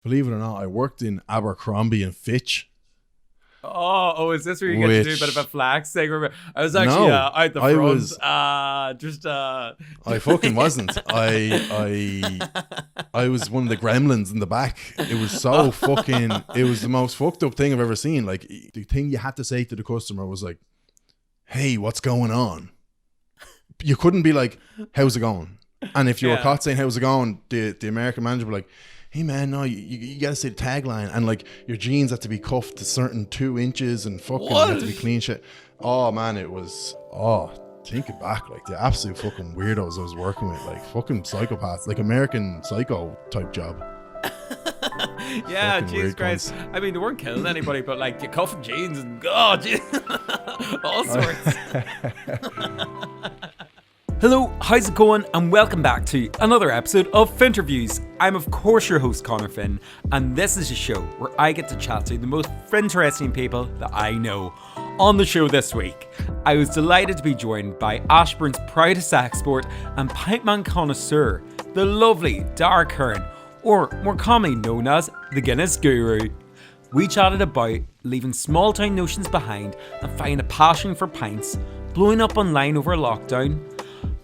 believe it or not, I worked in Abercrombie and Fitch. Oh, is this where you get to do a bit of a flax thing? I was actually No, out the I front. was- I I fucking wasn't. I was one of the gremlins in the back. It was so fucking. It was the most fucked up thing I've ever seen. Like, the thing you had to say to the customer was like, "Hey, what's going on?" You couldn't be like, "How's it going?" And if you were caught saying "How's it going," the American manager would be like, "Hey man, no, you gotta say the tagline," and like your jeans had to be cuffed to certain 2 inches and fucking had to be clean shit. Oh man, it was thinking back, like the absolute fucking weirdos I was working with, like fucking psychopaths, like American Psycho type job. Yeah, Fucking Jesus weird Christ. cunts. I mean, they weren't killing anybody, but like you cuffing jeans and all sorts. Hello, how's it going? And welcome back to another episode of Finnterviews. I'm of course your host Connor Finn, and this is a show where I get to chat to the most interesting people that I know. On the show this week, I was delighted to be joined by Ashbourne's proudest export and pintman connoisseur, the lovely Daragh Curran, or more commonly known as the Guinness Guru. We chatted about leaving small town notions behind and finding a passion for pints, blowing up online over lockdown,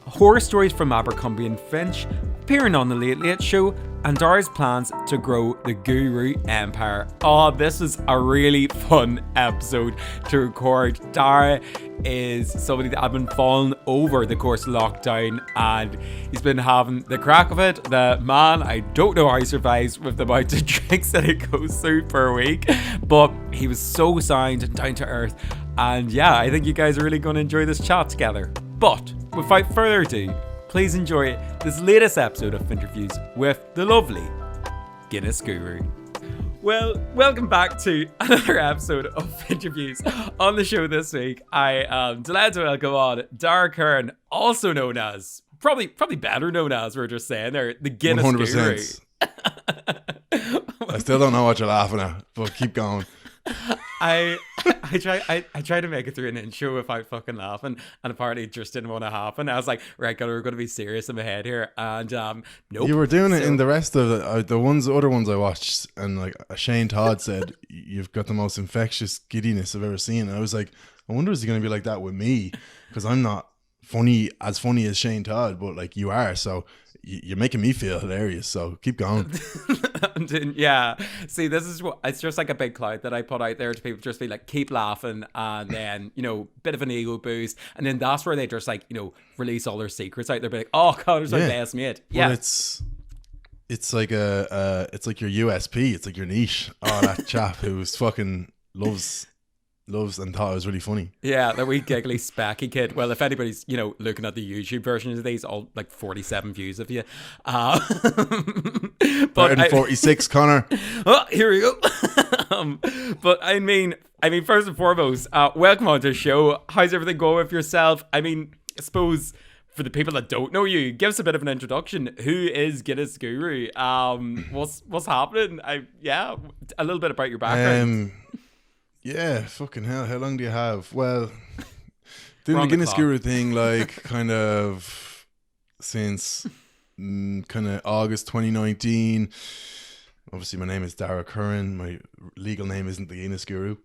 horror stories from Abercrombie and Fitch, appearing on the Late Late Show, and Dara's plans to grow the Guru Empire. Oh, this was a really fun episode to record. Daragh is somebody that I've been following over the course of lockdown, and he's been having the crack of it. The man, I don't know how he survives with the amount of drinks that he goes through per week, but he was so sound and down to earth. And yeah, I think you guys are really going to enjoy this chat together. But without further ado, please enjoy this latest episode of Finnterviews with the lovely Guinness Guru. Well, welcome back to another episode of Finnterviews. On the show this week, I am delighted to welcome on Daragh Curran, also known as, probably better known as, we're just saying there, the Guinness 100%. Guru. I still don't know what you're laughing at, but keep going. I tried to make it through an intro without fucking laughing, and apparently it just didn't want to happen. I was like, right, we're going to be serious in my head here, and nope. You were doing it in the rest of the other ones I watched, and like Shane Todd said, "You've got the most infectious giddiness I've ever seen." And I was like, I wonder is he going to be like that with me, because I'm not funny as Shane Todd, but like you are, so you're making me feel hilarious. So keep going. Yeah, see, this is what it's just like a big cloud that I put out there to people, just be like, keep laughing, and then bit of an ego boost, and then that's where they just like release all their secrets out there, be like, oh, Connor's my best mate. Yeah, but it's like it's like your USP, it's like your niche. Oh, that chap who's fucking loves and thought it was really funny. Yeah, that wee giggly specky kid. Well, if anybody's looking at the YouTube version of these, all like 47 views of you. But 46, Connor. Oh, here we go. But I mean, first and foremost, welcome on to the show. How's everything going with yourself? I mean, I suppose for the people that don't know you, give us a bit of an introduction. Who is Guinness Guru? What's happening? A little bit about your background. Yeah, fucking hell. How long do you have? Well, doing the Guinness Guru thing, like, kind of since kind of August 2019. Obviously, my name is Daragh Curran. My legal name isn't the Guinness Guru.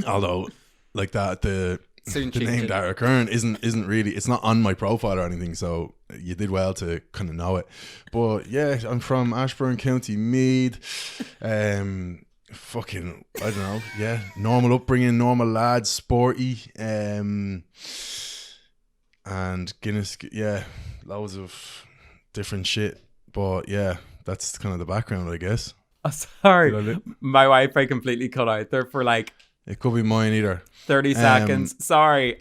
Although, like that, the name Daragh Curran isn't really, it's not on my profile or anything, so you did well to kind of know it. But yeah, I'm from Ashbourne, County Meath. Fucking, I don't know, yeah, normal upbringing, normal lads, sporty, and Guinness, yeah, loads of different shit, but yeah, that's kind of the background, I guess. Oh, sorry, my Wi-Fi completely cut out there for like, it could be mine either. 30 seconds. Sorry.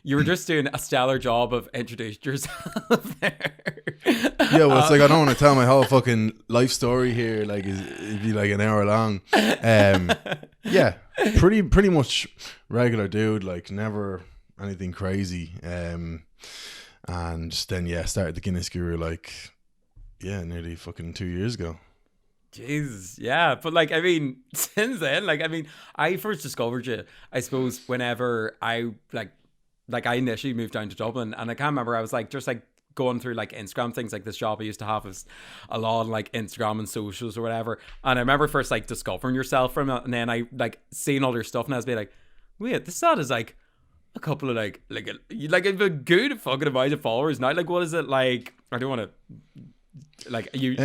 You were just doing a stellar job of introducing yourself there. Yeah, well, it's like I don't want to tell my whole fucking life story here. Like, it'd be like an hour long. Yeah, pretty much regular dude. Like, never anything crazy. And then started the Guinness Guru like, nearly fucking 2 years ago. Jesus, yeah, but like, I mean, since then, like, I mean, I first discovered you, I suppose, whenever I I initially moved down to Dublin, and I can't remember, I was like, just like going through like Instagram things. Like this job I used to have is a lot on like Instagram and socials or whatever. And I remember first like discovering yourself from it, and then I like seeing all your stuff, and I was being like, wait, this ad is like a couple of like a good fucking amount of followers now. Like, what is it like? I don't want to like you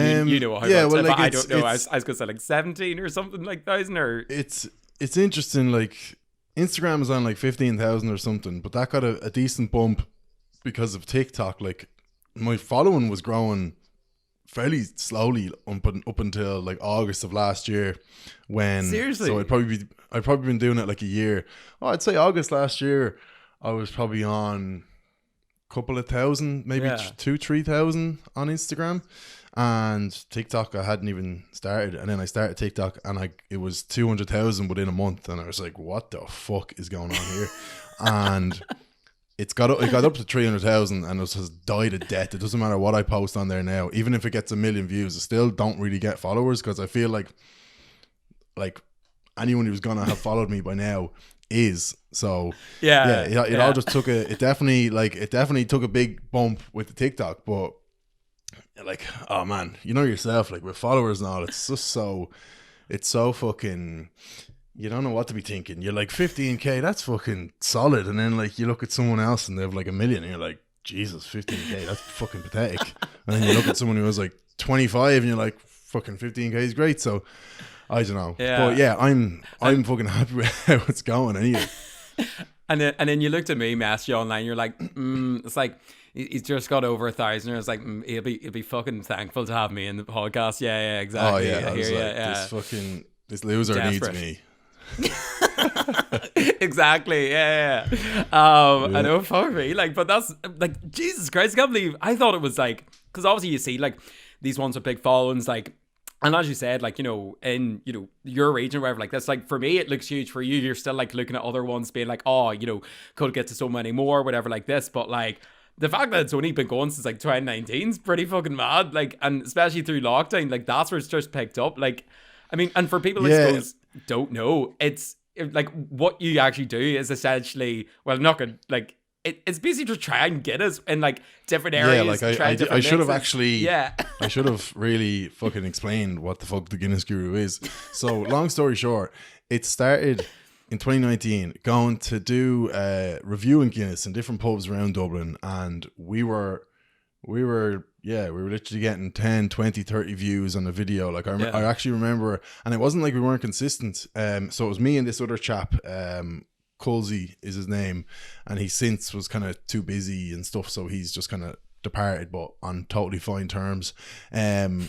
know how much, well, like I don't know. I was gonna say like 17 or something like thousand, or it's interesting. Like Instagram is on like 15,000 or something, but that got a decent bump because of TikTok. Like my following was growing fairly slowly up until like August of last year, when seriously, so I'd probably been doing it like a year. Oh, I'd say August last year I was probably on a couple of thousand, maybe 2,000-3,000 on Instagram, and TikTok I hadn't even started. And then I started TikTok, and it was 200,000 within a month, and I was like, what the fuck is going on here? And it got up to 300,000, and it has died a death. It doesn't matter what I post on there now. Even if it gets 1 million views, I still don't really get followers, because I feel like anyone who's gonna have followed me by now is. So it all just took it definitely took a big bump with the TikTok. But like, oh man, you know yourself, like with followers and all, it's just so fucking, you don't know what to be thinking. You're like 15k, that's fucking solid. And then like you look at someone else and they have like 1 million, and you're like, Jesus, 15k, that's fucking pathetic. And then you look at someone who has like 25 and you're like, fucking 15k is great. So I don't know. But yeah, I'm fucking happy with how it's going anyway. And then you looked at me, messaged you online, you're like, it's like he's just got over 1,000. I was like, he'll be fucking thankful to have me in the podcast. Yeah, exactly. Oh yeah, I was like, this loser desperate. Needs me. Exactly. Yeah. I know, fuck me. Like, but that's like, Jesus Christ, I can't believe. I thought it was like, because obviously you see like these ones with big followings, like, and as you said, like, you know, in, you know, your region or whatever, like that's like, for me it looks huge. For you, you're still like looking at other ones being like, oh, you know, could get to so many more, whatever, like this. But like the fact that it's only been going since like 2019 is pretty fucking mad. Like, and especially through lockdown, like that's where it's just picked up. Like, I mean, and for people I suppose don't know, it's like what you actually do is essentially, well, not good, like it's basically just try and get us in like different areas. Yeah, like I should have actually, I should have really fucking explained what the fuck the Guinness Guru is. So long story short, it started in 2019 going to do reviewing Guinness in different pubs around Dublin, and we were literally getting 10, 20, 30 views on the video. Like I actually remember, and it wasn't like we weren't consistent. So it was me and this other chap, Colsey is his name, and he since was kind of too busy and stuff, so he's just kind of departed, but on totally fine terms.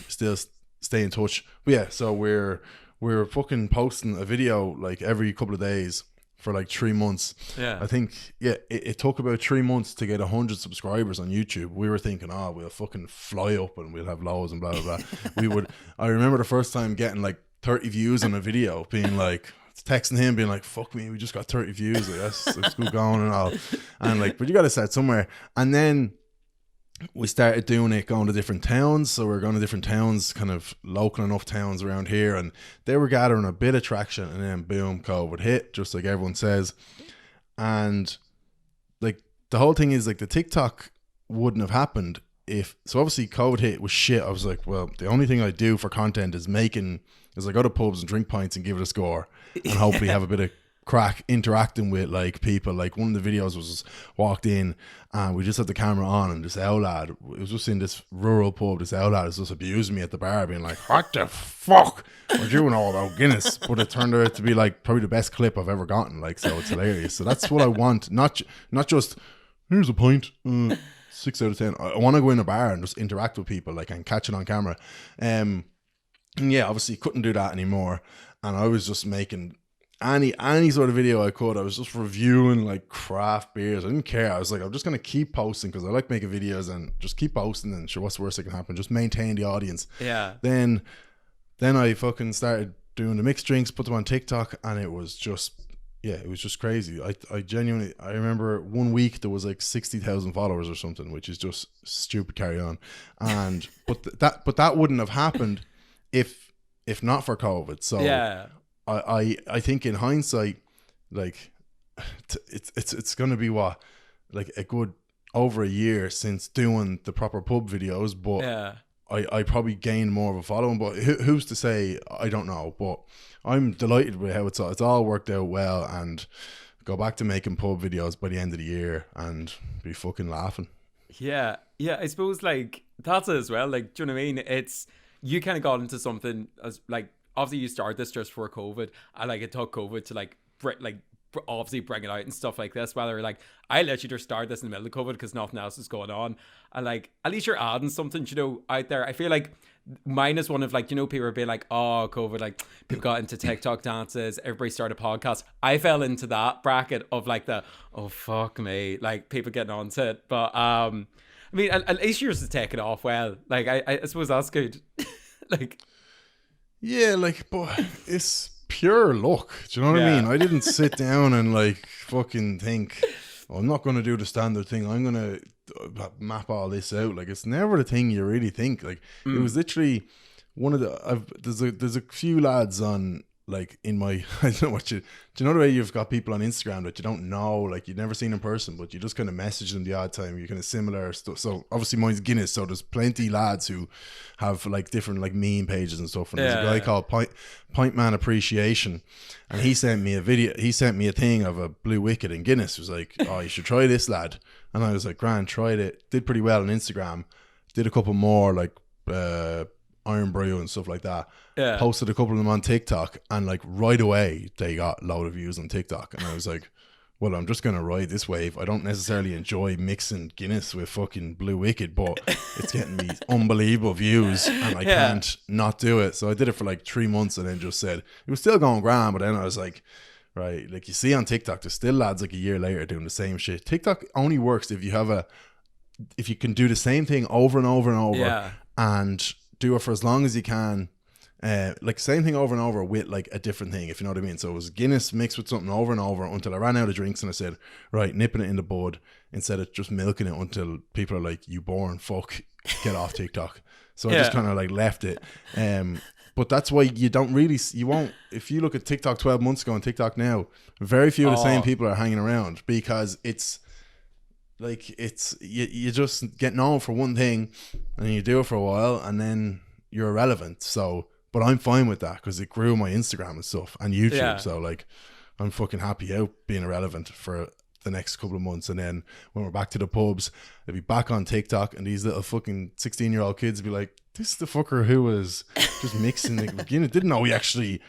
Still stay in touch. But yeah, so we're fucking posting a video like every couple of days for like 3 months. I think it took about 3 months to get 100 subscribers on YouTube. We were thinking, oh, we'll fucking fly up and we'll have loads and blah blah blah. I remember the first time getting like 30 views on a video, being like, texting him being like, fuck me, we just got 30 views, like let's go going and all. And like, but you gotta start somewhere. And then we started doing it, going to different towns. So we're going to different towns, kind of local enough towns around here, and they were gathering a bit of traction, and then boom, COVID hit, just like everyone says. And like the whole thing is like the TikTok wouldn't have happened if, so obviously COVID hit, was shit. I was like, well, the only thing I do for content is I go to pubs and drink pints and give it a score, and hopefully have a bit of crack interacting with like people. Like one of the videos was walked in and we just had the camera on, and this owl lad, it was just in this rural pub, this owl lad is just abusing me at the bar, being like, what the fuck are you doing all about Guinness? But it turned out to be like probably the best clip I've ever gotten, like, so it's hilarious. So that's what I want, not just here's a pint, 6 out of 10. I want to go in a bar and just interact with people, like, and catch it on camera. And yeah, obviously couldn't do that anymore, and I was just making any sort of video I could. I was just reviewing like craft beers. I didn't care. I was like, I'm just gonna keep posting because I like making videos, and just keep posting, and sure, what's the worst that can happen? Just maintain the audience. Yeah. Then I fucking started doing the mixed drinks, put them on TikTok, and it was just crazy. I genuinely, I remember one week there was like 60,000 followers or something, which is just stupid carry on. And but that wouldn't have happened if not for COVID. So yeah. I think in hindsight, like it's going to be what, like a good over a year since doing the proper pub videos, but Yeah. I probably gained more of a following. But who's to say? I don't know. But I'm delighted with how it's all worked out well, and go back to making pub videos by the end of the year and be fucking laughing. Yeah, yeah. I suppose like that's it as well. Like, do you know what I mean? It's you kind of got into something as like obviously you started this just for COVID, and like it took COVID to like obviously bring it out and stuff like this. Whether like I literally just started this in the middle of COVID because nothing else is going on, and like at least you're adding something, you know, out there. I feel like mine is one of like, you know, people are being like, oh, COVID, like people got into TikTok dances, everybody started podcasts. I fell into that bracket of like the, oh fuck me, like people getting onto it. But I mean, at least yours is taking off well. Like I suppose that's good. Like, yeah, like, but it's pure luck. Do you know what I mean? I didn't sit down and like fucking think, oh, I'm not going to do the standard thing. I'm going to map all this out. Like, it's never the thing you really think. Like, it was literally one of the there's a few lads on like in my I don't know what do you know the way you've got people on Instagram that you don't know, like you've never seen in person, but you just kind of message them the odd time. You're kind of similar stuff. So obviously mine's Guinness, so there's plenty lads who have like different like meme pages and stuff. And there's a guy called Pint Man Appreciation, and he sent me a video. He sent me a thing of a blue wicket in Guinness. He was like, oh, you should try this, lad. And I was like, grand, tried it. Did pretty well on Instagram. Did a couple more like Iron Brew and stuff like that. Yeah. Posted a couple of them on TikTok, and like right away they got a load of views on TikTok. And I was like, well, I'm just gonna ride this wave. I don't necessarily enjoy mixing Guinness with fucking Blue Wicked, but it's getting me unbelievable views, and I can't not do it. So I did it for like 3 months, and then just said it was still going grand. But then I was like, right, like you see on TikTok, there's still lads like a year later doing the same shit. TikTok only works if you can do the same thing over and over and over, and do it for as long as you can. Like same thing over and over with like a different thing, if you know what I mean. So it was Guinness mixed with something over and over until I ran out of drinks, and I said, right, nipping it in the bud instead of just milking it until people are like, you boring fuck, get off TikTok. So I just kind of like left it. But that's why you won't, if you look at TikTok 12 months ago and TikTok now, very few of the same people are hanging around, because it's like, you just get known for one thing and you do it for a while and then you're irrelevant. So, but I'm fine with that because it grew my Instagram and stuff and YouTube. Yeah. So like, I'm fucking happy out being irrelevant for the next couple of months. And then when we're back to the pubs, I'll be back on TikTok, and these little fucking 16-year-old kids will be like, this is the fucker who was just mixing the beginning. Didn't know we actually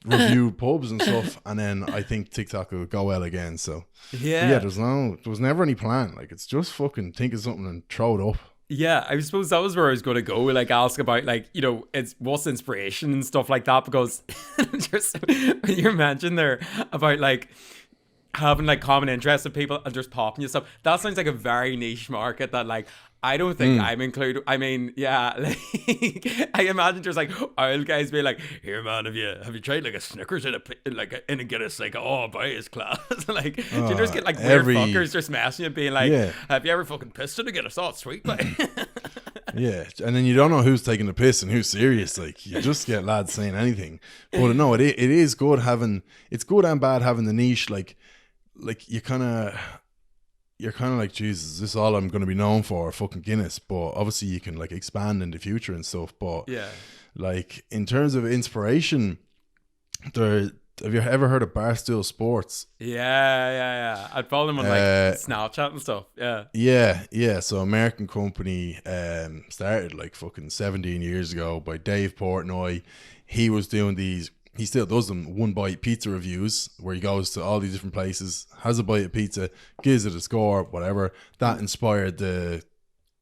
reviewed pubs and stuff. And then I think TikTok will go well again. So yeah, there was never any plan. Like, it's just fucking think of something and throw it up. Yeah, I suppose that was where I was going to go, like ask about like, you know, it's what's inspiration and stuff like that, because just when you mentioned there about like having like common interests with people and just popping you stuff, that sounds like a very niche market that like I don't think I'm included. I mean, yeah, like, I imagine just like old guys be like, here man, have you tried like a Snickers in a Guinness? Like, oh, boy, it's class. Like, you just get like weird fuckers just messing you, being like, have you ever fucking pissed in a Guinness? Oh, it's sweet, like. Yeah, and then you don't know who's taking the piss and who's serious. Like, you just get lads saying anything. But no, it is good having, it's good and bad having the niche. Like you're kind of like, Jesus, is this all I'm going to be known for? Fucking Guinness. But obviously you can like expand in the future and stuff. But yeah, like in terms of inspiration, have you ever heard of Barstool Sports? Yeah. I'd follow them on like Snapchat and stuff. Yeah. So American company, started like fucking 17 years ago by Dave Portnoy. He was doing these. He still does them, one bite pizza reviews, where he goes to all these different places, has a bite of pizza, gives it a score, whatever. That inspired the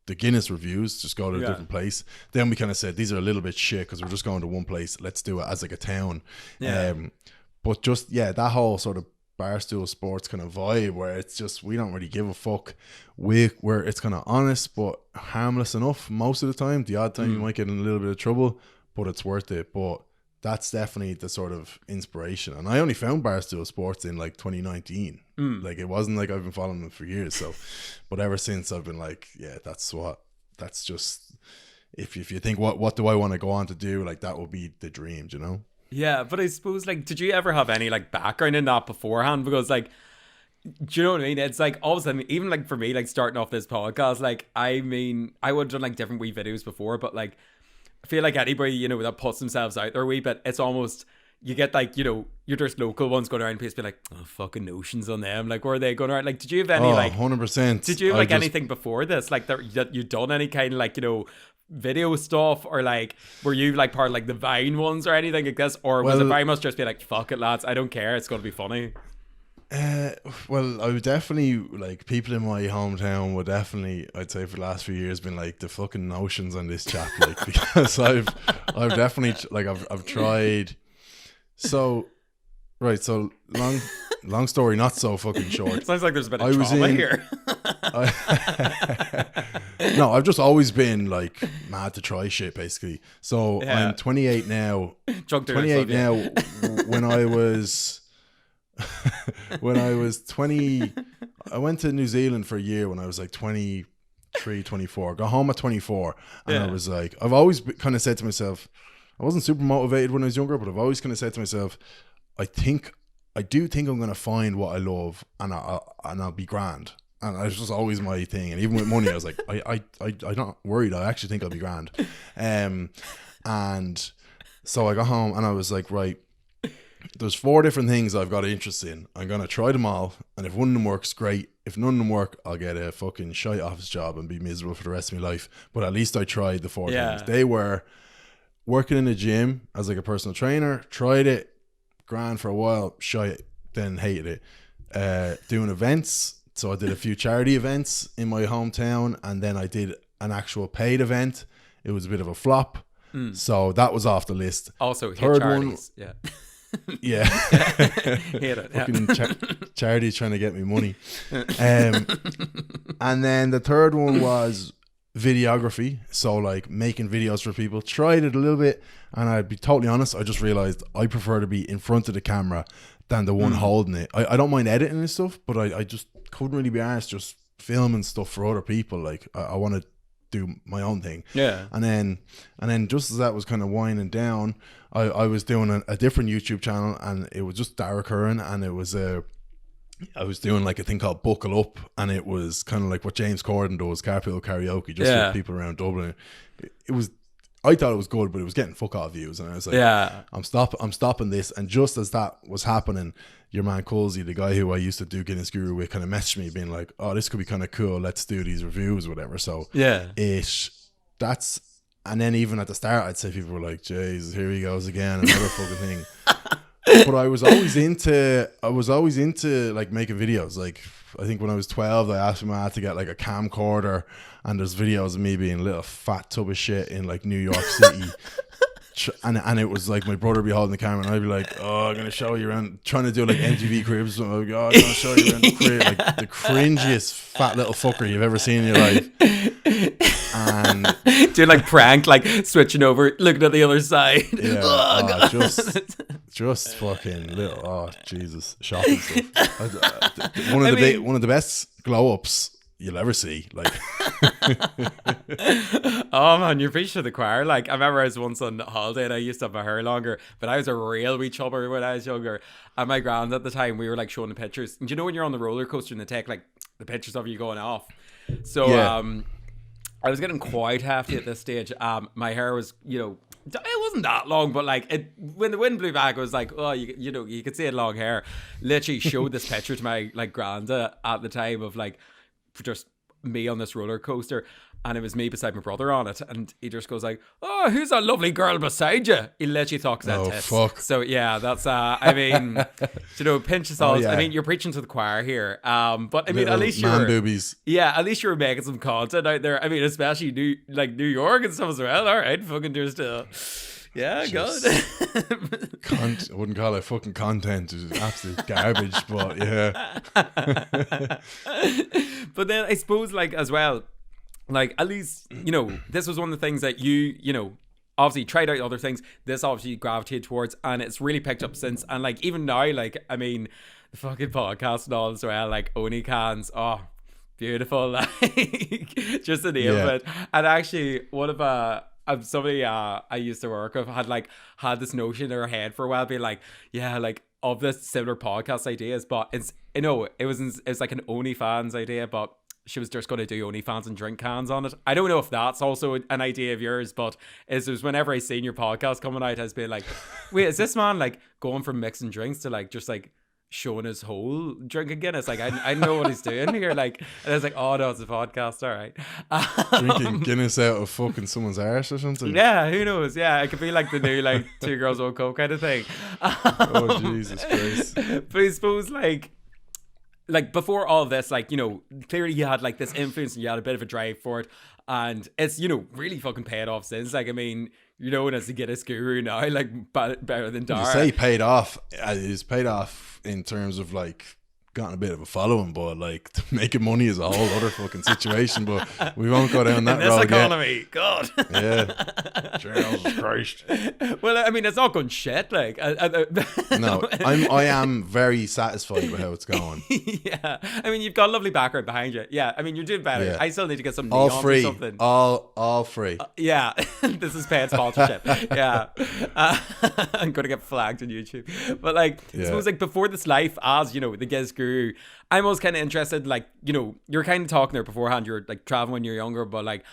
Guinness reviews, just go to a different place. Then we kind of said, these are a little bit shit because we're just going to one place. Let's do it as like a town. Yeah. But just, that whole sort of Barstool Sports kind of vibe where it's just, we don't really give a fuck. Where it's kind of honest but harmless enough most of the time. The odd time you might get in a little bit of trouble, but it's worth it. But that's definitely the sort of inspiration. And I only found Barstool Sports in like 2019. Like, it wasn't like I've been following them for years. So, but ever since I've been like, that's just, if you think what do I want to go on to do, like that would be the dream, you know? Yeah, but I suppose like, did you ever have any like background in that beforehand? Because like, Do you know what I mean? It's like all of a sudden, even like for me, like starting off this podcast, like I mean, I would have done like different wee videos before, but like I feel like anybody, you know, that puts themselves out there a wee bit, it's almost, you get like, you know, you're just local ones going around and people be like, oh, fucking notions on them. Like, where are they going around? Like, did you have any 100%. Did you have like anything before this? Like that you done any kind of like, you know, video stuff, or like were you like part of like the Vine ones or anything like this, or was it very much just be like, fuck it lads, I don't care, it's gonna be funny? Well, I would definitely, like, people in my hometown would definitely, I'd say for the last few years, been like the fucking notions on this chap, like, because I've definitely, like, I've tried. So, right, so long story, not so fucking short. Sounds like there's a bit of trauma here. No, I've just always been like mad to try shit, basically. So I'm 28 now. 28 now. When I was 20, I went to New Zealand for a year when I was like 23, 24. Got home at 24, and I was like, I've always kind of said to myself, I wasn't super motivated when I was younger, but I've always kind of said to myself, I do think I'm going to find what I love, and I'll be grand. And it's just always my thing. And even with money, I was like, I'm not worried. I actually think I'll be grand. And so I got home and I was like, right, there's 4 different things I've got an interest in. I'm going to try them all. And if one of them works, great. If none of them work, I'll get a fucking shite office job and be miserable for the rest of my life. But at least I tried the 4 things. They were working in a gym as like a personal trainer, tried it, grand for a while, shite, then hated it. Doing events. So I did a few charity events in my hometown, and then I did an actual paid event. It was a bit of a flop. So that was off the list. Also, third charities. one, yeah. Hate it. Fucking charities trying to get me money. And then the third one was videography. So like making videos for people. Tried it a little bit, and I'd be totally honest, I just realized I prefer to be in front of the camera than the one holding it. I don't mind editing and stuff, but I just couldn't really be arsed just filming stuff for other people. Like I want to do my own thing. Yeah. And then just as that was kind of winding down, I was doing a different YouTube channel, and it was just Daragh Curran, and it was I was doing like a thing called Buckle Up, and it was kind of like what James Corden does, carpool karaoke, just with people around Dublin. It was, I thought it was good, but it was getting fuck all views, and I was like, I'm stopping this. And just as that was happening, your man Colsey, the guy who I used to do Guinness Guru with, kind of messaged me being like, oh, this could be kind of cool, let's do these reviews or whatever. So and then even at the start, I'd say people were like, Jesus, here he goes again, another fucking thing. But I was always into like making videos. Like I think when I was 12, I asked my dad to get like a camcorder, and there's videos of me being a little fat tub of shit in like New York City. And it was like my brother be holding the camera, and I'd be like, oh, I'm gonna show you around, trying to do like MTV Cribs. So I'm like, oh, I'm gonna show you around the crib, like the cringiest fat little fucker you've ever seen in your life. And doing like prank, like switching over, looking at the other side. Yeah, just fucking little. Oh Jesus, shocking stuff. One of the best glow ups you'll ever see. Like, oh man, you're preaching to the choir. Like I remember I was once on holiday and I used to have my hair longer, but I was a real wee chubber when I was younger. And my grand at the time, we were like showing the pictures. And you know when you're on the roller coaster and they take like the pictures of you going off. So I was getting quite hefty at this stage. My hair was, you know, it wasn't that long, but like when the wind blew back, it was like, oh, you know, you could see it long hair. Literally showed this picture to my like granda at the time of like just me on this roller coaster, and it was me beside my brother on it, and he just goes like, oh, who's that lovely girl beside you? He literally thought that fuck. So yeah, that's I mean, you know, pinch of salt. I mean, you're preaching to the choir here, but I mean, at least you're boobies. Yeah, at least you're making some content out there. I mean, especially New York and stuff as well. All right, fucking just yeah, good. I wouldn't call it fucking content. It's absolute garbage, but yeah. But then I suppose, like, as well, like, at least, you know, this was one of the things that you know, obviously tried out other things. This obviously gravitated towards, and it's really picked up since. And, like, even now, like, I mean, the fucking podcast and all as well, like, Oni cans, beautiful, like, just the name of it. And actually, one of somebody I used to work with had this notion in her head for a while, being like, yeah, like of this similar podcast ideas, but it's it was like an OnlyFans idea, but she was just going to do OnlyFans and drink cans on it. I don't know if that's also an idea of yours, but it was whenever I seen your podcast coming out, I was being like, wait, is this man like going from mixing drinks to like just like showing his whole drinking Guinness? Like I know what he's doing here. Like, and I was like, oh no, it's a podcast, all right. Drinking Guinness out of fucking someone's arse or something. Yeah, who knows? Yeah, it could be like the new like 2 girls 1 cup kind of thing. Oh Jesus Christ! But I suppose like before all this, like, you know, clearly you had like this influence and you had a bit of a drive for it, and it's, you know, really fucking paid off since. Like, I mean, you're known as the Guinness Guru now, like better than Daragh. You say paid off. It's paid off in terms of like gotten a bit of a following, but like making money is a whole other fucking situation. But we won't go down that road. This economy, yet. God. Yeah. Jesus Christ. Well, I mean, it's not going shit. Like, no, I am very satisfied with how it's going. Yeah, I mean, you've got a lovely background behind you. Yeah, I mean, you're doing better. Yeah. I still need to get some all neons free, or something. All free. Yeah, this is paid sponsorship. Yeah, I'm gonna get flagged on YouTube. But like, I suppose like before this life as, you know, the Guinness Guru, I'm always kind of interested. Like, you know, you're kind of talking there beforehand. You're like traveling when you're younger, but like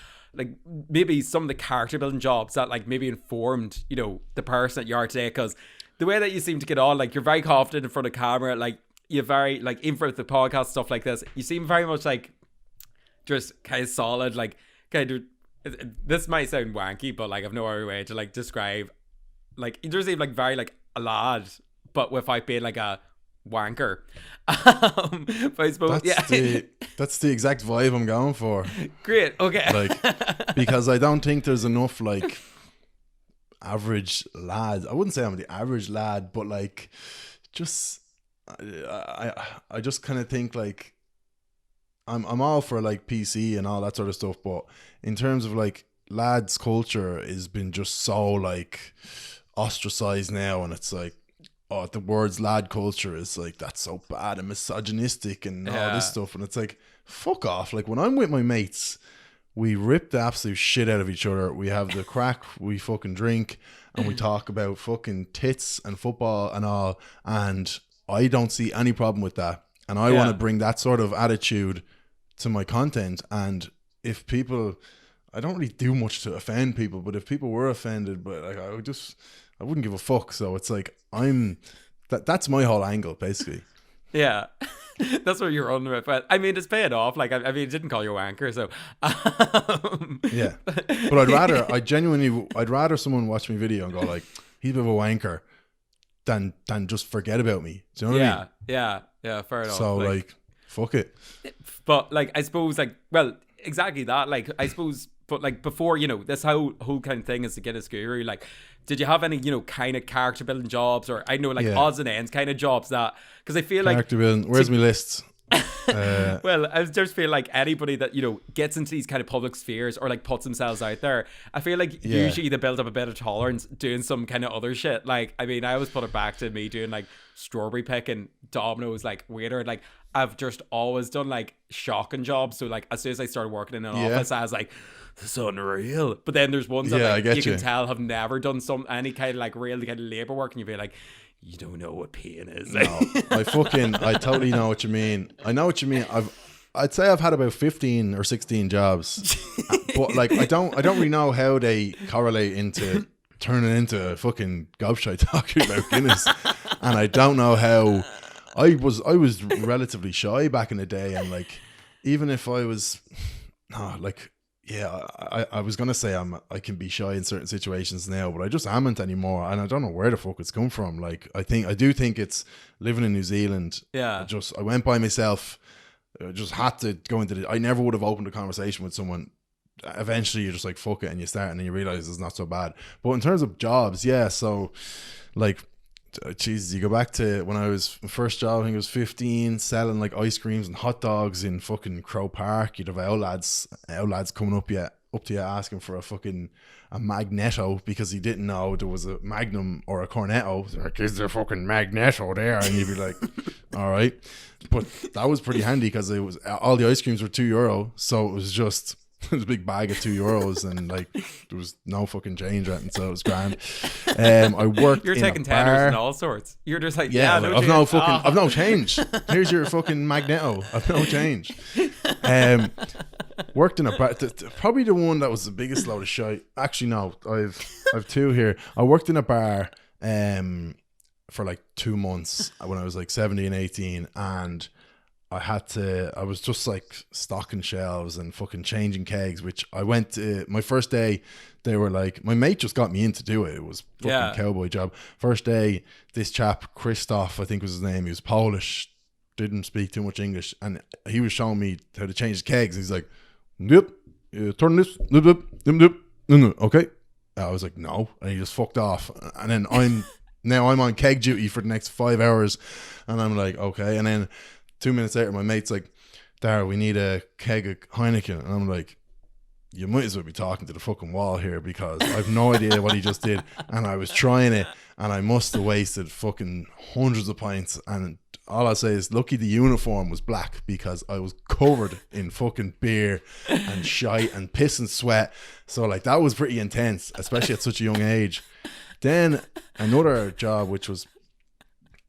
maybe some of the character building jobs that like maybe informed, you know, the person that you are today. Because the way that you seem to get on, like, you're very confident in front of camera, like you're very like in front of the podcast, stuff like this, you seem very much like just kind of solid, like kind of, this might sound wanky, but like I've no other way to like describe, like you just seem like very like a lad, but without being like a wanker. But I suppose that's the exact vibe I'm going for. Great. Okay. Like, because I don't think there's enough like average lads. I wouldn't say I'm the average lad, but like just I just kind of think like I'm all for like PC and all that sort of stuff, but in terms of like lads culture has been just so like ostracized now, and it's like, oh, the words lad culture is like, that's so bad and misogynistic and all this stuff, and it's like, fuck off. Like, when I'm with my mates, we rip the absolute shit out of each other, we have the crack, we fucking drink, and we talk about fucking tits and football and all, and I don't see any problem with that, and I want to bring that sort of attitude to my content. And if people, I don't really do much to offend people, but if people were offended, but like I wouldn't give a fuck. So it's like, that's my whole angle basically. Yeah. That's what you're on with. But I mean, it's paying off. Like, I mean, it didn't call you a wanker, so yeah. But I'd rather someone watch my video and go like, he's a bit of a wanker, than just forget about me. Do you know what I mean? Yeah, fair enough. So like fuck it. But like, I suppose like, well, exactly that. Like, I suppose, but like before, you know, this whole kind of thing is to get a Guru, like, did you have any, you know, kind of character building jobs, or I know like odds and ends kind of jobs that, because I feel character building, where's my lists? Well, I just feel like anybody that, you know, gets into these kind of public spheres or like puts themselves out there, I feel like usually they build up a bit of tolerance doing some kind of other shit. Like, I mean, I always put it back to me doing like strawberry picking, Domino's, like waiter. Like, I've just always done like shocking jobs. So like, as soon as I started working in an office, I was like, this is unreal. But then there's ones that like, you can tell have never done any kind of like real kind of labor work, and you feel like, you don't know what pain is. No, I totally know what you mean. I know what you mean. I'd say I've had about 15 or 16 jobs, but like I don't really know how they correlate into turning into a fucking gobshite talking about Guinness, and I don't know how. I was relatively shy back in the day, and like, even if I was, I was gonna say I can be shy in certain situations now, but I just amn't anymore, and I don't know where the fuck it's come from. Like, I do think it's living in New Zealand. Yeah, I went by myself. I just had to go into I never would have opened a conversation with someone. Eventually, you're just like, fuck it, and you start, and then you realize it's not so bad. But in terms of jobs, so like, Jesus, you go back to when I was first job, I think it was 15, selling like ice creams and hot dogs in fucking Crow Park. You'd have our lads coming up to you asking for a Magneto, because he didn't know there was a Magnum or a Cornetto. They're like, is there a fucking Magneto there? And you'd be like, all right. But that was pretty handy, because it was all the ice creams were €2, so it was just It was a big bag of €2, and like there was no fucking change or anything, so it was grand. I worked. You're in taking a tenors bar. and all sorts. You're just like, Yeah, no I've change. no fucking, I've no change. Here's your fucking magneto. I've no change. Worked in a bar. Probably the one that was the biggest load of shite. Actually, no, I've two here. I worked in a bar for like 2 months when I was like 17, 18, and I was just like stocking shelves and fucking changing kegs, which I went to my first day. They were like, my mate just got me in to do it. It was fucking cowboy job. First day, this chap, Christoph, I think was his name. He was Polish, didn't speak too much English. And he was showing me how to change the kegs. He's like, yep, turn this, okay. I was like, no. And he just fucked off. And then I'm on keg duty for the next 5 hours. And I'm like, okay. And then 2 minutes later, my mate's like, Daragh, we need a keg of Heineken. And I'm like, you might as well be talking to the fucking wall here, because I've no idea what he just did. And I was trying it, and I must have wasted fucking hundreds of pints. And all I say is, lucky the uniform was black, because I was covered in fucking beer and shite and piss and sweat. So like that was pretty intense, especially at such a young age. Then another job, which was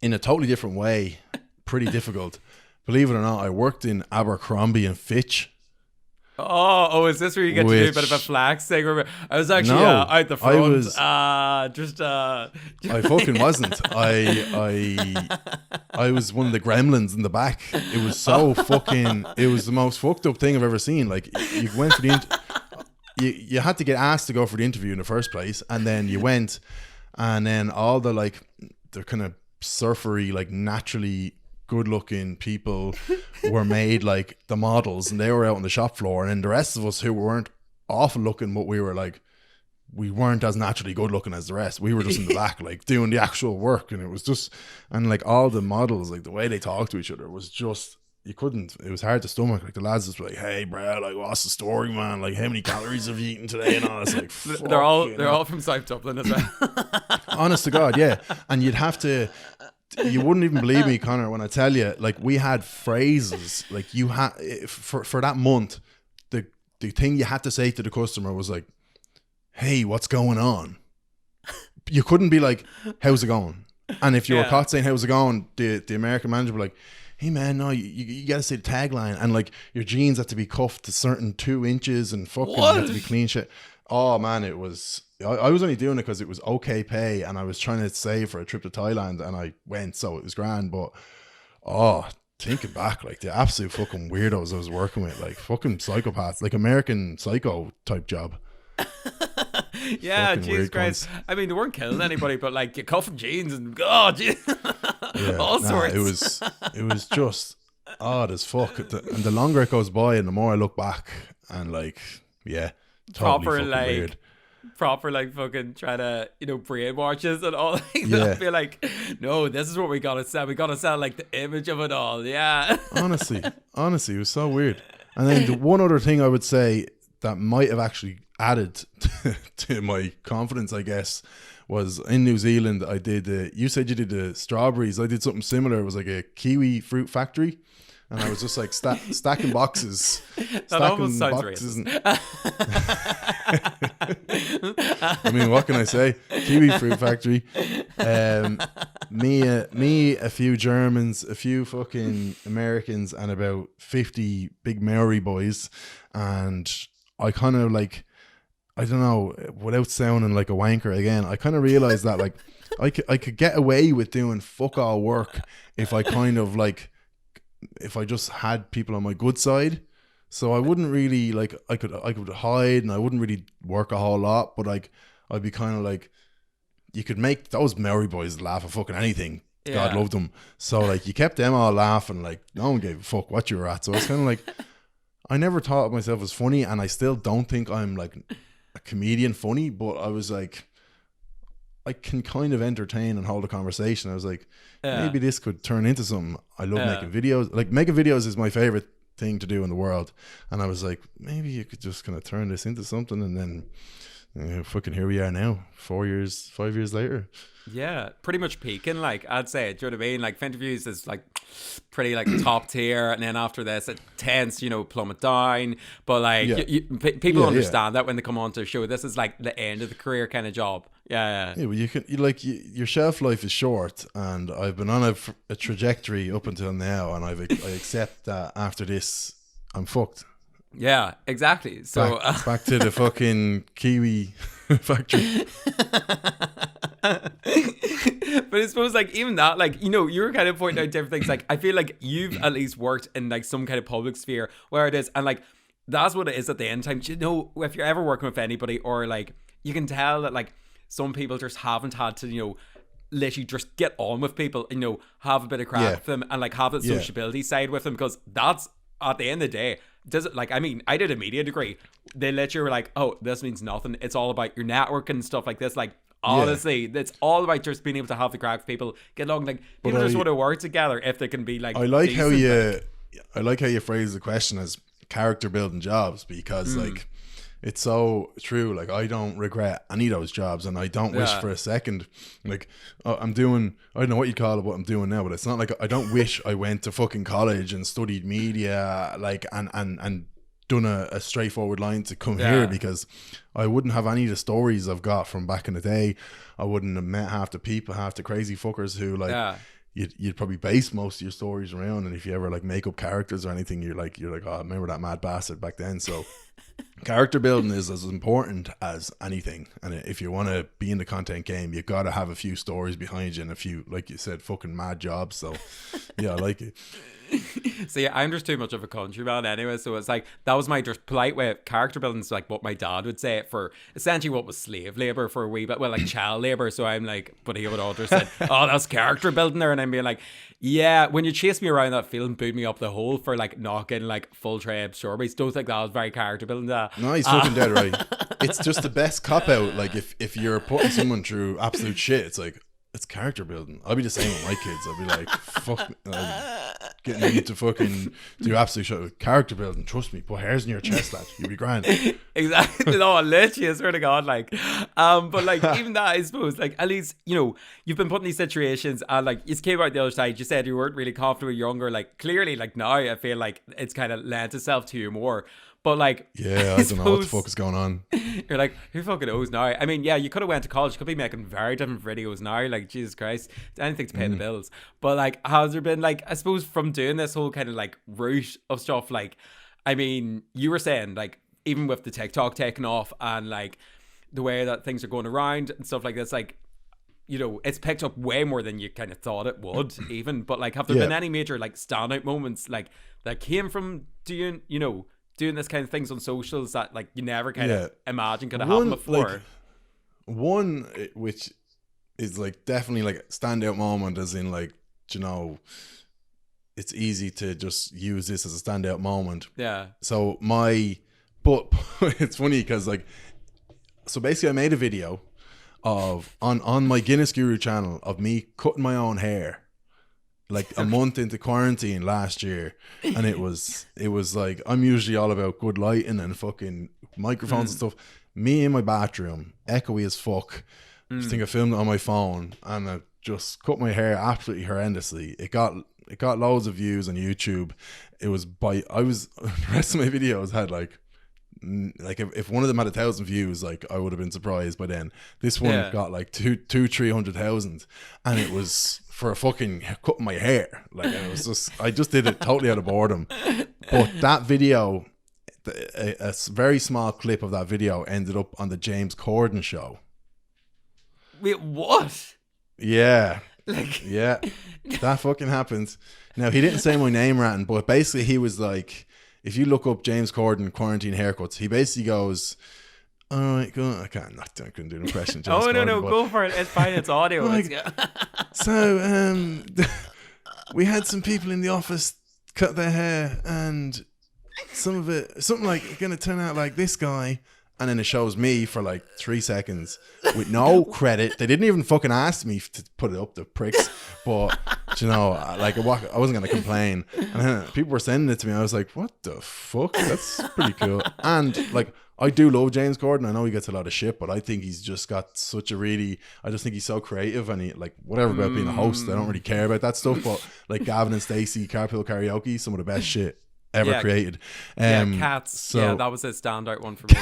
in a totally different way, pretty difficult. Believe it or not, I worked in Abercrombie and Fitch. Oh, is this where you get to do a bit of a flax thing? I was actually out the front. I fucking wasn't. I was one of the gremlins in the back. It was so fucking. It was the most fucked up thing I've ever seen. Like, you went for the you had to get asked to go for the interview in the first place, and then you went, and then all the like the kind of surfery, like naturally good looking people were made like the models, and they were out on the shop floor, and then the rest of us who weren't awful looking, but we weren't as naturally good looking as the rest. We were just in the back, like doing the actual work. And it was just, and like all the models, like the way they talked to each other was just, it was hard to stomach. Like the lads just were like, hey bro, like what's the story, man? Like how many calories have you eaten today? And all this, like they're all from South Dublin as well. Honest to God, yeah. And you wouldn't even believe me, Connor, when I tell you, like we had phrases, like you had for that month, the thing you had to say to the customer was like, hey, what's going on? You couldn't be like, how's it going? And if you were caught saying how's it going, the American manager would be like, hey man, no, you gotta say the tagline, and like your jeans had to be cuffed to certain 2 inches and fucking had to be clean shit. Oh man, it was. I was only doing it because it was okay pay, and I was trying to save for a trip to Thailand, and I went, so it was grand. But thinking back, like the absolute fucking weirdos I was working with, like fucking psychopaths, like American Psycho type job. Yeah, Jesus Christ. I mean, they weren't killing anybody, but like you cuffing jeans and all sorts. It was just odd as fuck. And the longer it goes by, and the more I look back, and like, yeah, totally proper fucking like weird. Proper like fucking try to brainwashes and all like that. Be like, no, this is what we gotta sell. We gotta sell like the image of it all. Yeah. honestly, it was so weird. And then the one other thing I would say that might have actually added to my confidence, I guess, was in New Zealand. I did you said you did the strawberries. I did something similar. It was like a kiwi fruit factory, and I was just like stacking boxes. That almost sounds racist. I mean, what can I say? Kiwi fruit factory. Me, a few Germans, a few fucking Americans, and about 50 big Maori boys. And I kind of like, I don't know, without sounding like a wanker again, I kind of realized that like I could get away with doing fuck all work if I kind of like, if I just had people on my good side. So I wouldn't really like, I could hide, and I wouldn't really work a whole lot, but like I'd be kind of like, you could make those Maori boys laugh at fucking anything. Yeah. God loved them. So like you kept them all laughing, like no one gave a fuck what you were at. So it's kind of like, I never thought of myself as funny, and I still don't think I'm like a comedian funny, but I was like, I can kind of entertain and hold a conversation. I was like, maybe this could turn into something. I love making videos. Like making videos is my favorite thing to do in the world. And I was like, maybe you could just kind of turn this into something. And then fucking here we are now, 5 years later. Yeah, pretty much peaking, like, I'd say. Do you know what I mean? Like, Finnterviews is, like, pretty, like, top tier, and then after this, it tends to, you know, plummet down. But, like, people understand that when they come onto a show. This is, like, the end of the career kind of job. Yeah. Yeah, well, your shelf life is short, and I've been on a trajectory up until now, and I accept that after this, I'm fucked. Yeah, exactly. So back to the fucking Kiwi factory. But I suppose, like, even that, like, you know, you were kind of pointing out different things. Like, I feel like you've at least worked in, like, some kind of public sphere where it is, and, like, that's what it is at the end time. You know, if you're ever working with anybody, or, like, you can tell that, like, some people just haven't had to, you know, literally just get on with people, you know, have a bit of crack with them, and, like, have that sociability side with them, because that's, at the end of the day, does it, like, I mean, I did a media degree. They literally were like, oh, this means nothing. It's all about your network and stuff like this. Like, honestly, it's all about just being able to have the crack with people, get along. Like, people just want to work together if they can be, like, I like how decent, I like how you phrase the question as character building jobs, because like, it's so true. Like, I don't regret any of those jobs, and I don't wish for a second, like, I'm doing, I don't know what you call it, what I'm doing now, but it's not like, I don't wish I went to fucking college and studied media, like, and done a straightforward line to come here, because I wouldn't have any of the stories I've got from back in the day. I wouldn't have met half the people, half the crazy fuckers who, like, you'd probably base most of your stories around, and if you ever, like, make up characters or anything, you're like, oh, I remember that mad bastard back then. So character building is as important as anything, and if you want to be in the content game, you got to have a few stories behind you and a few, like you said, fucking mad jobs. So yeah, I like it. See, I'm just too much of a countryman anyway, so it's like, that was my just polite way of character building. It's like what my dad would say for essentially what was slave labor for a wee bit, well, like child labor. So I'm like, but he would always said, oh, that's character building there, and I'm being like, yeah, when you chased me around that field and booed me up the hole for, like, knocking, like, full tray of strawberries, don't think that was very character building. No, he's fucking dead right. It's just the best cop out. Like, if you're putting someone through absolute shit, it's like, it's character building. I'll be the same with my kids. I'll be like, fuck, getting you to fucking do absolute shit. Character building, trust me, put hairs in your chest, lad, you'll be grand. Exactly. No, literally, I swear to God, like, but, like, even that, I suppose, like, at least, you know, you've been put in these situations, and, like, you came out the other side. You said you weren't really confident when you were younger. Like, clearly, like, now I feel like it's kind of lent itself to you more. But, like, yeah, I don't know what the fuck is going on. You're like, who fucking knows now? I mean, yeah, you could have went to college, you could be making very different videos now, like, Jesus Christ, anything to pay the bills. But, like, has there been, like, I suppose from doing this whole kind of, like, route of stuff, like, I mean, you were saying, like, even with the TikTok taking off and, like, the way that things are going around and stuff like this, like, you know, it's picked up way more than you kind of thought it would even. But, like, have there been any major, like, standout moments, like, that came from doing, you know, doing this kind of things on socials that, like, you never kind of imagine could have happened before? Like, one which is, like, definitely, like, a standout moment, as in, like, you know, it's easy to just use this as a standout moment. Yeah. So but it's funny because, like, so basically I made a video of on my Guinness Guru channel of me cutting my own hair, like, a month into quarantine last year, and it was like, I'm usually all about good lighting and fucking microphones and stuff. Me in my bathroom, echoey as fuck. I think I filmed it on my phone, and I just cut my hair absolutely horrendously. It got loads of views on YouTube. The rest of my videos had like if one of them had 1,000 views, like, I would have been surprised by then. This one got like 300,000, and it was for a fucking cutting my hair. Like, and it was just, I just did it totally out of boredom. But that video, a very small clip of that video ended up on the James Corden show. Wait, what? Yeah. Like, yeah, that fucking happened. Now, he didn't say my name, Ratton, but basically he was like, if you look up James Corden quarantine haircuts, he basically goes, all right, go. I couldn't do an impression. James Corden, no, go for it. It's fine. It's audio. Like, so, we had some people in the office cut their hair, and something like going to turn out like this guy. And then it shows me for like 3 seconds with no credit. They didn't even fucking ask me to put it up, the pricks. But, you know, like, I wasn't going to complain. And then people were sending it to me. I was like, what the fuck? That's pretty cool. And, like, I do love James Corden. I know he gets a lot of shit, but I think he's just got such a I just think he's so creative, and he, like, whatever about being a host, I don't really care about that stuff, but like Gavin and Stacey, Carpool Karaoke, some of the best shit ever created. Cats. So, that was a standout one for me.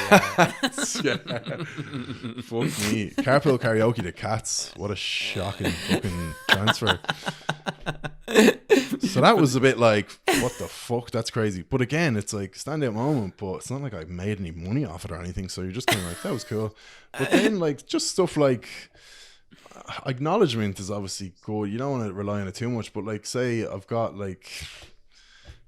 Fuck me. Carpool Karaoke to Cats. What a shocking fucking transfer. So that was a bit like, what the fuck? That's crazy. But again, it's like standout moment, but it's not like I made any money off it or anything. So you're just kind of like, that was cool. But then, like, just stuff like acknowledgement is obviously good. You don't want to rely on it too much. But like, say I've got like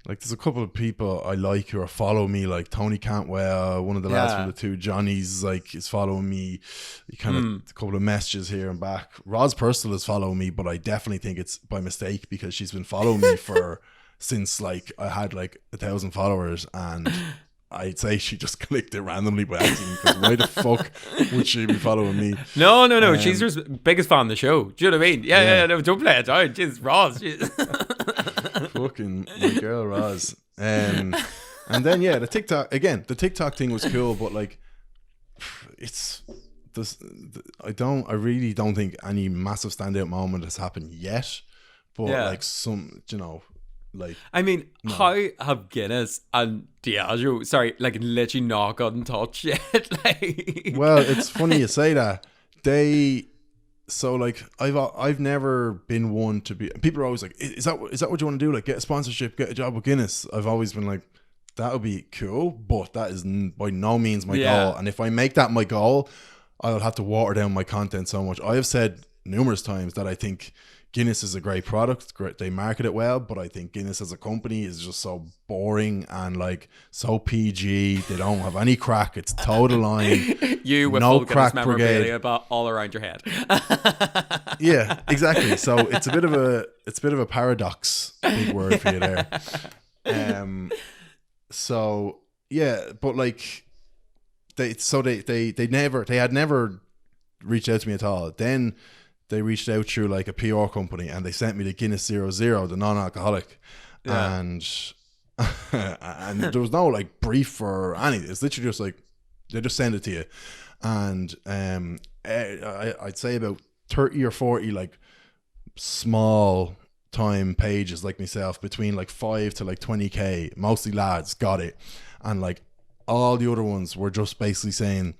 there's a couple of people I like who are following me, like Tony Cantwell, one of the lads from the two Johnnies, like, is following me. Kind of a couple of messages here and back. Roz Purcell is following me, but I definitely think it's by mistake, because she's been following me since like I had like 1,000 followers, and I'd say she just clicked it randomly by accident, because why the fuck would she be following me? No. She's just biggest fan of the show. Do you know what I mean? Yeah. No, don't play it down. Jeez, Roz. Fucking my girl Roz. And then the TikTok thing was cool, but like, it's this. I really don't think any massive standout moment has happened yet. But like some, like, I mean, how have Guinness and Diageo, like, literally not gotten touched yet? Like, well, it's funny you say that. So like, I've never been one to be. People are always like, is that what you want to do? Like, get a sponsorship, get a job with Guinness. I've always been like, that would be cool, but that is by no means my goal. And if I make that my goal, I'll have to water down my content so much. I have said numerous times that I think Guinness is a great product. They market it well, but I think Guinness as a company is just so boring and like so PG. They don't have any crack. It's total line. You with no full crack Guinness memorabilia about all around your head. Yeah, exactly. So it's a bit of a paradox. Big word for you there. So yeah, but like they had never reached out to me at all. Then they reached out through like a PR company, and they sent me the Guinness 00, the non-alcoholic, and there was no like brief or anything. It's literally just like they just send it to you, and I'd say about 30 or 40 like small time pages like myself, between like 5 to like 20k, mostly lads, got it, and like all the other ones were just basically saying,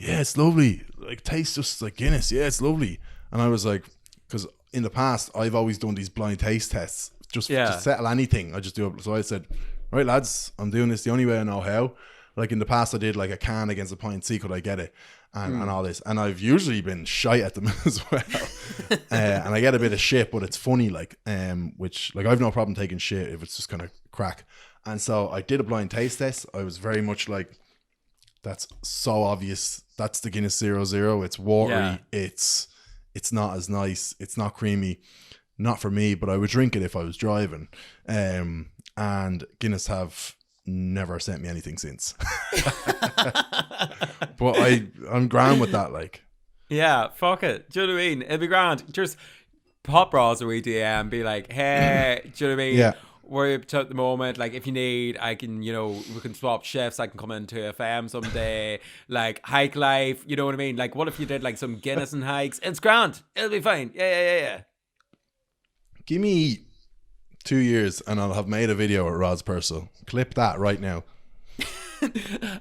yeah, it's lovely, like tastes just like Guinness, yeah, it's lovely. And I was like, because in the past I've always done these blind taste tests just to settle anything. I just do it. So I said, right lads, I'm doing this the only way I know how. Like in the past I did like a can against a pint, see could I get it, and all this. And I've usually been shy at them as well. And I get a bit of shit, but it's funny, like, which, like, I've no problem taking shit if it's just kind of crack. And so I did a blind taste test. I was very much like, that's so obvious. That's the Guinness 00. It's watery. Yeah. It's not as nice. It's not creamy. Not for me, but I would drink it if I was driving. And Guinness have never sent me anything since. But I'm grand with that, like. Yeah, fuck it. Do you know what I mean? It'd be grand. Just pop Roz a wee DM, be like, hey, do you know what I mean? Yeah. We're up at the moment, like, if you need, I can, we can swap shifts, I can come into FM someday, like, hike life, you know what I mean? Like, what if you did, like, some Guinness and hikes? It's grand, it'll be fine. Yeah. Give me 2 years and I'll have made a video with Roz Purcell. Clip that right now.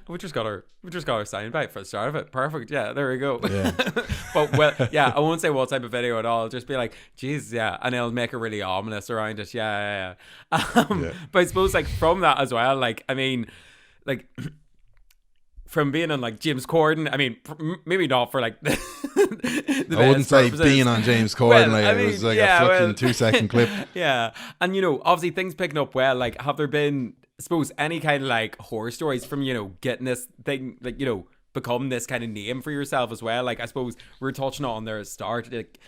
we just got our soundbite for the start of it. Perfect. Yeah, there we go. Yeah. But well, yeah, I won't say what type of video at all. I'll just be like, geez, yeah, and it'll make it really ominous around it. Yeah. But I suppose, like, from that as well, like, I mean, like, from being on like James Corden, I mean, maybe not for like the I wouldn't say purposes. Being on James Corden, well, like, it was like a fucking 2-second clip. Yeah, and obviously things picking up well. Like, have there been, I suppose, any kind of like horror stories from getting this thing, like, become this kind of name for yourself as well? Like, I suppose we were touching on there at the start, like,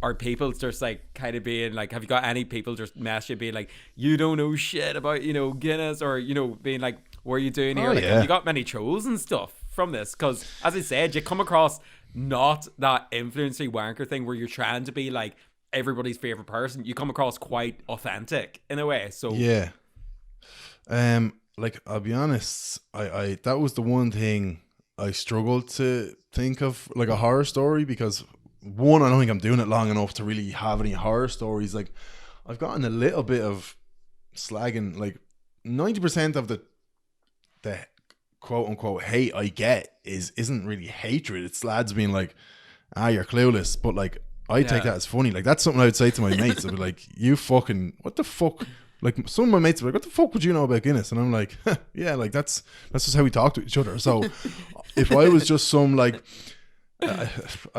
are people just like kind of being like, have you got any people just mess you being like, you don't know shit about Guinness, or being like, what are you doing here? Like, have you got many trolls and stuff from this? Because as I said, you come across not that influencer wanker thing where you're trying to be like everybody's favorite person. You come across quite authentic in a way. So yeah. like, I'll be honest, I that was the one thing I struggled to think of, like, a horror story, because one, I don't think I'm doing it long enough to really have any horror stories. Like, I've gotten a little bit of slagging, like 90% of the quote unquote hate I get isn't really hatred. It's lads being like, you're clueless. But like, I take that as funny. Like, that's something I would say to my mates. I'd be like, you fucking, what the fuck? Like, some of my mates are like, what the fuck would you know about Guinness? And I'm like, yeah, like, that's just how we talk to each other. So if I was just some, like, I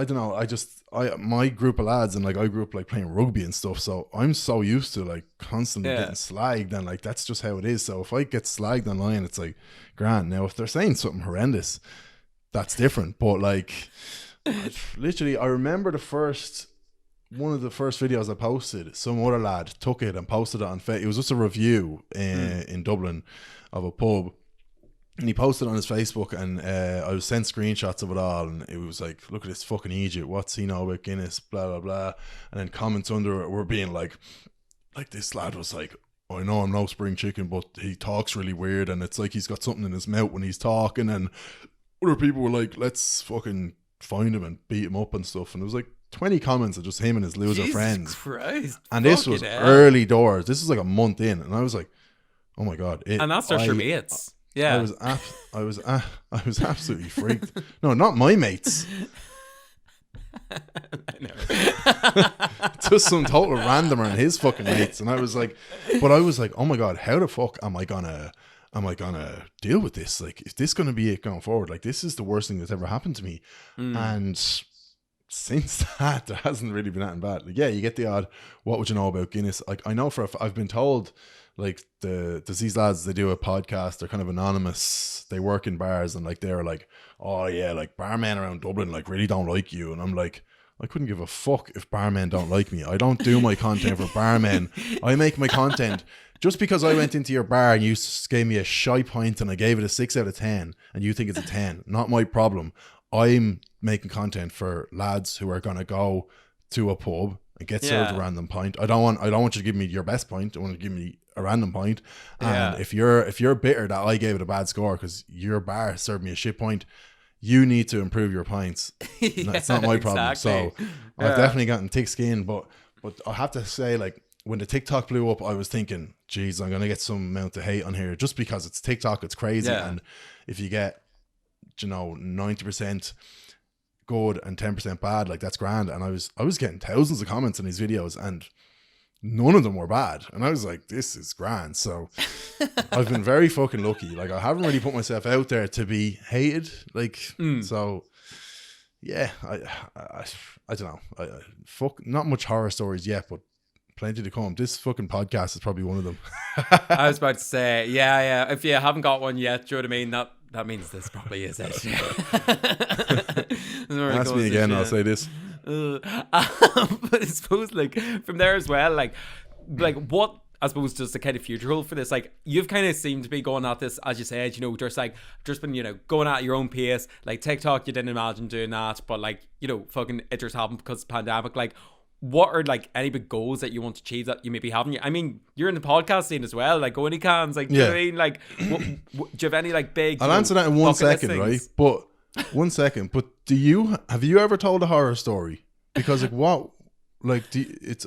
don't know, my group of lads, and like, I grew up like playing rugby and stuff, so I'm so used to like constantly getting slagged, and like, that's just how it is. So if I get slagged online, it's like grand. Now if they're saying something horrendous, that's different. But like, literally, I remember one of the first videos I posted, some other lad took it and posted it on it was just a review in Dublin of a pub, and he posted it on his Facebook, and I was sent screenshots of it all, and it was like, look at this fucking idiot, what's he know about Guinness, blah blah blah. And then comments under it were being like this lad was like, I know I'm no spring chicken, but he talks really weird, and it's like he's got something in his mouth when he's talking. And other people were like, let's fucking find him and beat him up and stuff. And it was like 20 comments of just him and his loser Jesus friends. Christ. And this was early doors. This was like a month in, and I was like, oh my god. And that's just your mates. Yeah. I was absolutely freaked. No, not my mates. I know. Just some total randomer and his fucking mates. And I was like, oh my god, how the fuck am I gonna deal with this? Like, is this gonna be it going forward? Like, this is the worst thing that's ever happened to me. And since that, there hasn't really been anything bad. Like, yeah, you get the odd, what would you know about Guinness? Like, I know I've been told, like, there's these lads, they do a podcast, they're kind of anonymous, they work in bars, and like, they're like, oh yeah, like, barmen around Dublin like really don't like you. And I'm like, I couldn't give a fuck if barmen don't like me. I don't do my content for barmen. I make my content. Just because I went into your bar and you gave me a shy pint and I gave it a 6 out of 10 and you think it's a 10, not my problem. I'm making content for lads who are gonna go to a pub and get served a random pint. I don't want you to give me your best pint. I want you to give me a random pint. And if you're bitter that I gave it a bad score because your bar served me a shit pint, you need to improve your pints. It's not my problem. Exactly. So I've definitely gotten thick skin, but I have to say, like, when the TikTok blew up, I was thinking, geez, I'm gonna get some amount of hate on here just because it's TikTok. It's crazy, and if you get, 90% good and 10% bad, like, that's grand. And I was getting thousands of comments on these videos, and none of them were bad, and I was like, this is grand. So I've been very fucking lucky. Like, I haven't really put myself out there to be hated, like, so yeah, I don't know, fuck, not much horror stories yet, but plenty to come. This fucking podcast is probably one of them. I was about to say, yeah, if you haven't got one yet, do you know what I mean? That means this probably is it. Ask me again, I'll say this. But I suppose, like, from there as well, like what, I suppose, just the kind of future hold for this, like, you've kind of seemed to be going at this, as you said, just been, going at your own pace. Like, TikTok, you didn't imagine doing that, but, like, fucking it just happened because of the pandemic. Like, what are, like, any big goals that you want to achieve that you maybe haven't? I mean, you're in the podcast scene as well, like, go any cans, like, do you know what I mean? Like, do you have any, like, big, I'll answer that in 1 second, right? But 1 second, but have you ever told a horror story? Because, like, what, like,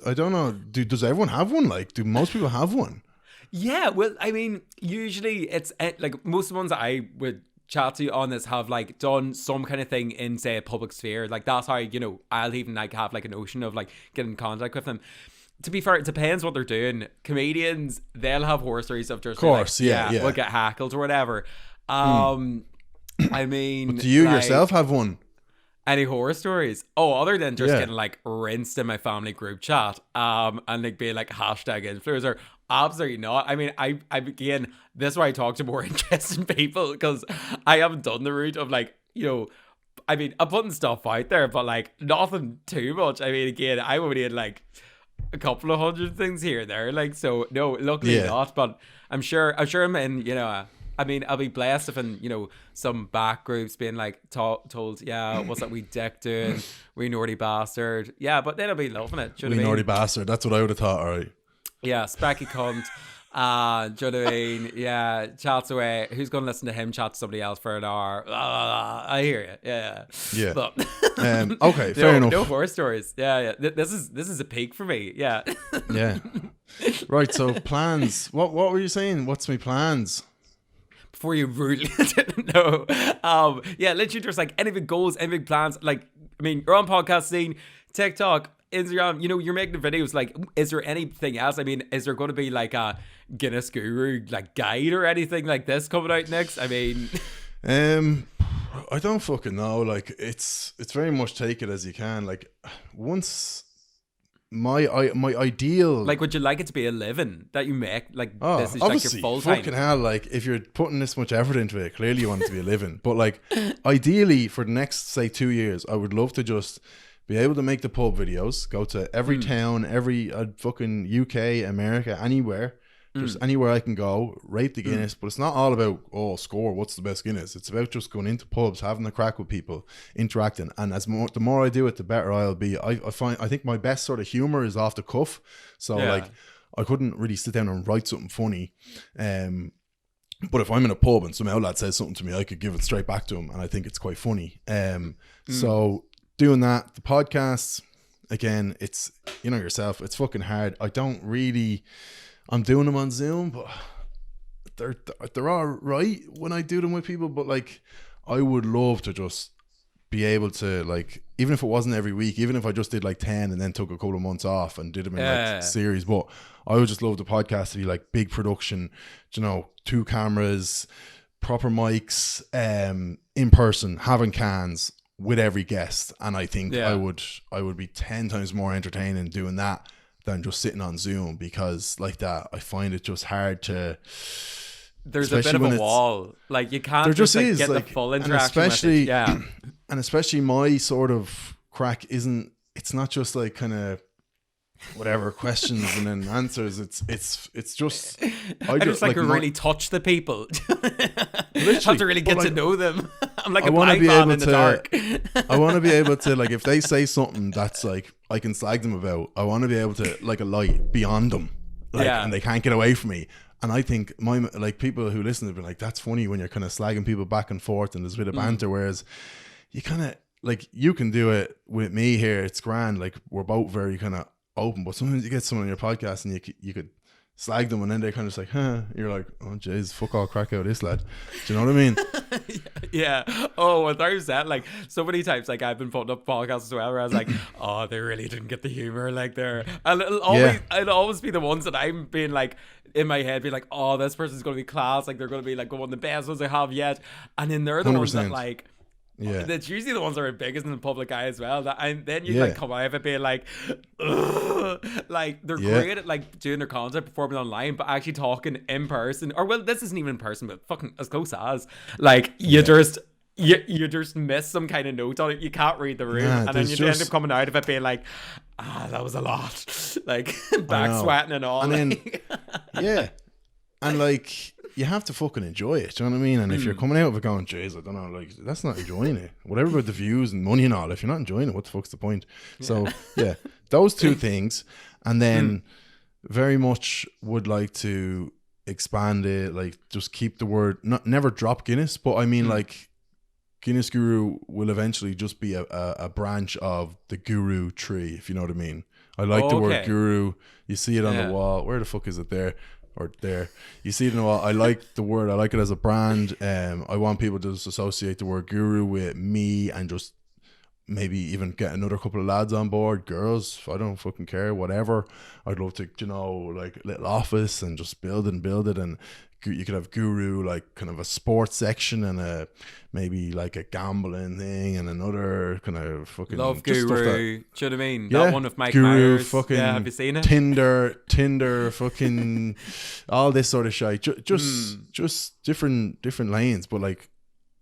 I don't know, does everyone have one? Like, do most people have one? Yeah, well, I mean, usually it's like, most of the ones that I would chat to on this have, like, done some kind of thing in, say, a public sphere. Like, that's how, I'll even, like, have, like, a notion of, like, getting in contact with them. To be fair, it depends what they're doing. Comedians, they'll have horror stories of just, of course, like, we'll get hackled or whatever. I mean, but do you, like, yourself have one? Any horror stories? Oh, other than just getting, like, rinsed in my family group chat, and, like, being, like, #influencer. Absolutely not. I mean, I again, this is why I talk to more interesting people, because I haven't done the route of, like, I mean, I'm putting stuff out there, but, like, nothing too much. I mean, again, I only had, like, a couple of 100 things here and there, like, so no, luckily not. But I'm sure I'm in, I mean, I'll be blessed if in, some back groups being, like, told, what's that wee dick doing? Wee naughty bastard. Yeah, but then I'll be loving it. Wee naughty bastard. That's what I would have thought, all right. Yeah, specky cunt. Do you know what I mean? Yeah, chats away. Who's going to listen to him chat to somebody else for an hour? I hear you. Yeah. Yeah. But okay, fair enough. No horror stories. Yeah. This is a peak for me. Yeah. Yeah. Right. So plans. What were you saying? What's my plans? Before you rudely no. Yeah, literally just like any big goals, any big plans. Like, I mean, you're on podcasting, TikTok, Instagram, you know, you're making videos. Like, is there anything else? I mean, is there going to be like a Guinness Guru like guide or anything like this coming out next? I mean, I don't fucking know. Like, it's very much take it as you can. Like, once my ideal, like, would you like it to be a living that you make? Like, this is like your full fucking time. hell. Like, if you're putting this much effort into it, clearly you want it to be a living. But like, ideally for the next say 2 years, I would love to just be able to make the pub videos, go to every town, every fucking UK, America, anywhere, just anywhere I can go, rate the Guinness. But it's not all about, score, what's the best Guinness. It's about just going into pubs, having a crack with people, interacting. And the more I do it, the better I'll be. I think my best sort of humor is off the cuff. So like, I couldn't really sit down and write something funny. But if I'm in a pub and some outlet says something to me, I could give it straight back to him, and I think it's quite funny. So doing that, the podcasts, again, it's, you know yourself, it's fucking hard. I'm doing them on Zoom, but they're all right when I do them with people. But like, I would love to just be able to, like, even if it wasn't every week, even if I just did like 10 and then took a couple of months off and did them in like series, but I would just love the podcast to be like big production, you know, 2 cameras, proper mics, in person, having cans with every guest. And I think I would be 10 times more entertaining doing that than just sitting on Zoom, because like that, I find it just hard to. There's a bit of a wall. Like, you can't there just like, get like, the full interaction. And especially my sort of crack it's not just like kind of whatever questions and then answers. It's just I just like really touch the people. Have to really get to know them. I'm like a Python in the dark. I want to be able to, like, if they say something that's like I can slag them about, I want to be able to, like, a light beyond them, like, and they can't get away from me. And I think people who listen to it be like, that's funny when you're kind of slagging people back and forth and there's a bit of banter, whereas you kind of, like, you can do it with me here, it's grand, like, we're both very kind of open, but sometimes you get someone on your podcast and you could slag them and then they kind of just like, you're like, oh jeez, fuck all, crack out this lad. Do you know what I mean? Yeah. Oh, 1,000%. Like, so many times, like, I've been putting up podcasts as well where I was like, oh, they really didn't get the humor, like, they're, and it'll always be the ones that I'm being like, in my head, being like, oh, this person's going to be class, like, they're going to be like one of the best ones I have yet, and then they're the 100%. Ones that, like, that's usually the ones that are biggest in the public eye as well. And then you like come out of it being like, ugh. Like, they're great at like doing their content, performing online, but actually talking in person, or well, this isn't even in person, but fucking as close as, like, you just miss some kind of note on it. You can't read the room, and then you end up coming out of it being like, that was a lot, like back sweating and all. And then, and like, you have to fucking enjoy it, do you know what I mean? And if you're coming out of it going, jeez, I don't know, like, that's not enjoying it. Whatever about the views and money and all, if you're not enjoying it, what the fuck's the point? So those 2 things. And then very much would like to expand it, like, just keep the word, never drop Guinness, but I mean, like, Guinness Guru will eventually just be a branch of the Guru tree, if you know what I mean. I like the word Guru. You see it on the wall. Where the fuck is it there? Or there, you see it in a while. I like the word, I like it as a brand. I want people to just associate the word Guru with me, and just maybe even get another couple of lads on board, girls, I don't fucking care, whatever. I'd love to, you know, like, little office and just build it, and you could have Guru, like, kind of a sports section, and a maybe like a gambling thing, and another kind of fucking love Guru. Do you know what I mean? Yeah, that one with Mike Guru, Myers. fucking have you seen it? Tinder, fucking all this sort of shit. Just different lanes, but like,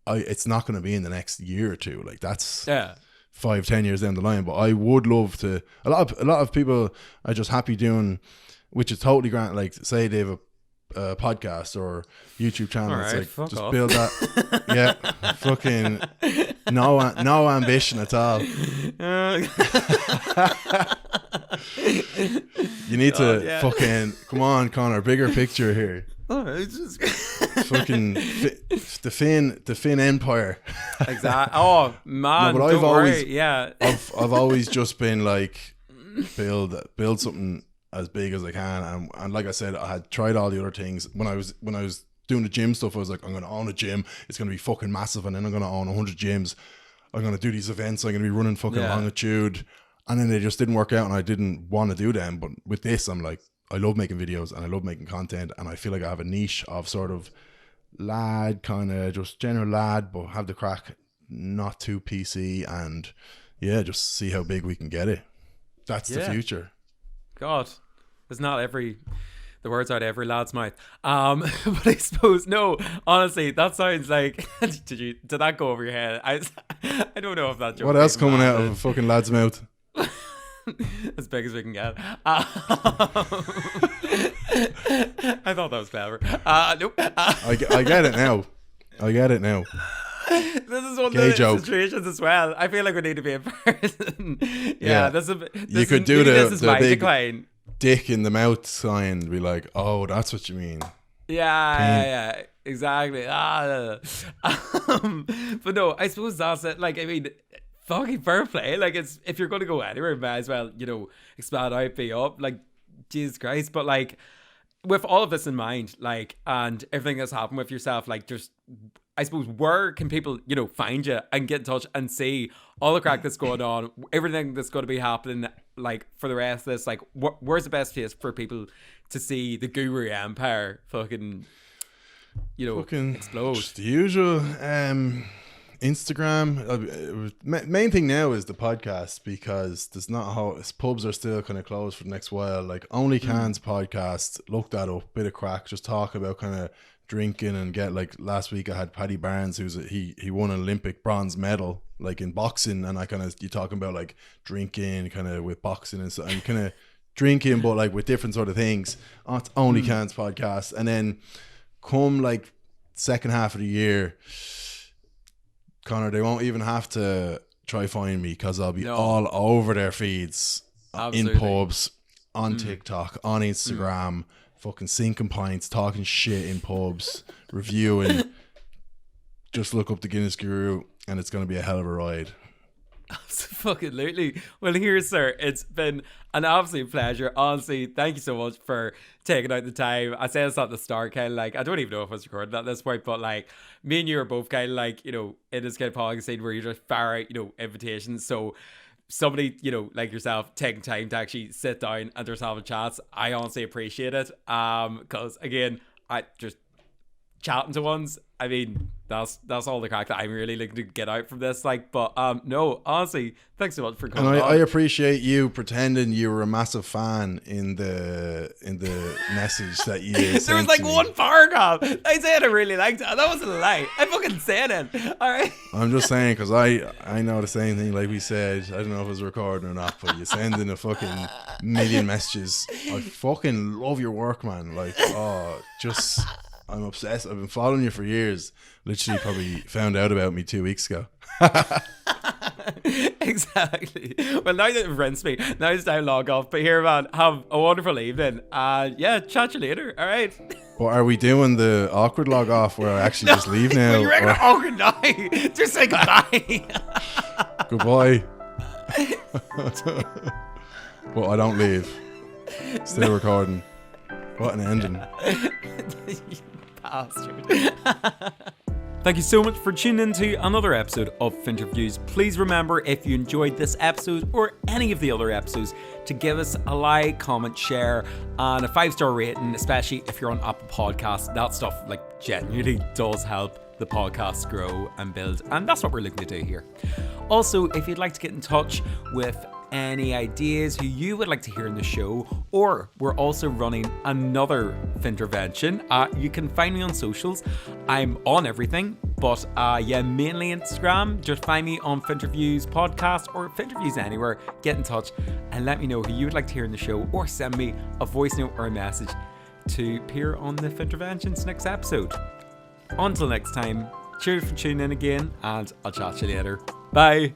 it's not going to be in the next year or two. Like, that's 5-10 years down the line. But I would love to. A lot of people are just happy doing, which is totally grand. Like, say they have podcast or YouTube channel. All right, it's like just off. build that. Yeah, fucking no ambition at all. You need to fucking come on, Connor. Bigger picture here. Oh, it's just Fucking the Finn Empire. Exactly. Oh man, No, but don't worry. I've always just been like build something as big as I can, and like I said, I had tried all the other things when I was doing the gym stuff. I was like, I'm going to own a gym. It's going to be fucking massive, and then I'm going to own 100 gyms. I'm going to do these events. I'm going to be running fucking longitude, and then they just didn't work out, and I didn't want to do them. But with this, I'm like, I love making videos and I love making content, and I feel like I have a niche of sort of lad, kind of just general lad, but have the crack, not too PC, and just see how big we can get it. That's the future. God, it's not the words out of every lad's mouth. But I suppose, no, honestly, that sounds like, did that go over your head? I don't know if that joke. What else coming out of a fucking lad's mouth? As big as we can get. I thought that was clever. Nope. I get it now. This is one of those situations as well. I feel like we need to be in person. You could do the big decline. Dick in the mouth sign. Be like, oh, that's what you mean. Yeah, exactly. But no, I suppose that's it. Like, I mean, fucking fair play. Like, it's, if you're going to go anywhere, might as well, expand out, be up. Like, Jesus Christ. But like, with all of this in mind, like, and everything that's happened with yourself, like, just, I suppose, where can people, find you and get in touch and see all the crack that's going on, everything that's going to be happening, like, for the rest of this? Like, where's the best place for people to see the Guru Empire fucking explode? Just the usual. Instagram. Main thing now is the podcast, because there's not pubs are still kind of closed for the next while. Like, Only Cans podcast, look that up. Bit of crack. Just talk about kind of drinking and get, like, last week I had Paddy Barnes, he won an Olympic bronze medal, like, in boxing, and you're talking about, like, drinking kind of with boxing and so, and kind of drinking but like with different sort of things. It's Only Cans podcast. And then come like second half of the year, Connor, they won't even have to try find me, because I'll be all over their feeds. Absolutely. In pubs, on TikTok, on Instagram, fucking sinking pints, talking shit in pubs, reviewing. Just look up the Guinness Guru and it's going to be a hell of a ride. Absolutely. Well, here, sir, it's been an absolute pleasure. Honestly, thank you so much for taking out the time. I said this at the start, kind of like, I don't even know if I was recording at this point, but like, me and you are both kind of like, in this kind of podcast scene where you just fire out, invitations. So somebody, like yourself, taking time to actually sit down and just have a chat, I honestly appreciate it. Because again, I just chatting to ones, I mean, that's all the crack that I'm really looking to get out from this. Like, but no, honestly, thanks so much for coming. And I appreciate you pretending you were a massive fan in the message that you sent. There was like one paragraph. I said I really liked it. That wasn't a lie. I fucking said it. All right. I'm just saying, because I know the same thing. Like we said, I don't know if it was recording or not, but you send in a fucking million messages. I fucking love your work, man. Like, I'm obsessed. I've been following you for years. Literally probably found out about me 2 weeks ago. Exactly. Well, now that you've rinsed me, now it's time to log off. But here, man, have a wonderful evening. Chat you later. All right. But are we doing the awkward log off where I actually just leave now? You're regular awkward now. Just say goodbye. Goodbye. But I don't leave. Still recording. What an ending. Bastard. Thank you so much for tuning in to another episode of Finnterviews. Please remember, if you enjoyed this episode or any of the other episodes, to give us a like, comment, share, and a 5-star rating, especially if you're on Apple Podcasts. That stuff like genuinely does help the podcast grow and build, and that's what we're looking to do here. Also, if you'd like to get in touch with any ideas who you would like to hear in the show, or we're also running another Fintervention, you can find me on socials. I'm on everything, but mainly Instagram. Just find me on Finnterviews podcast or Finnterviews anywhere. Get in touch and let me know who you would like to hear in the show, or send me a voice note or a message to appear on the Finnterviews next episode. Until next time, cheers for tuning in again, and I'll chat to you later. Bye!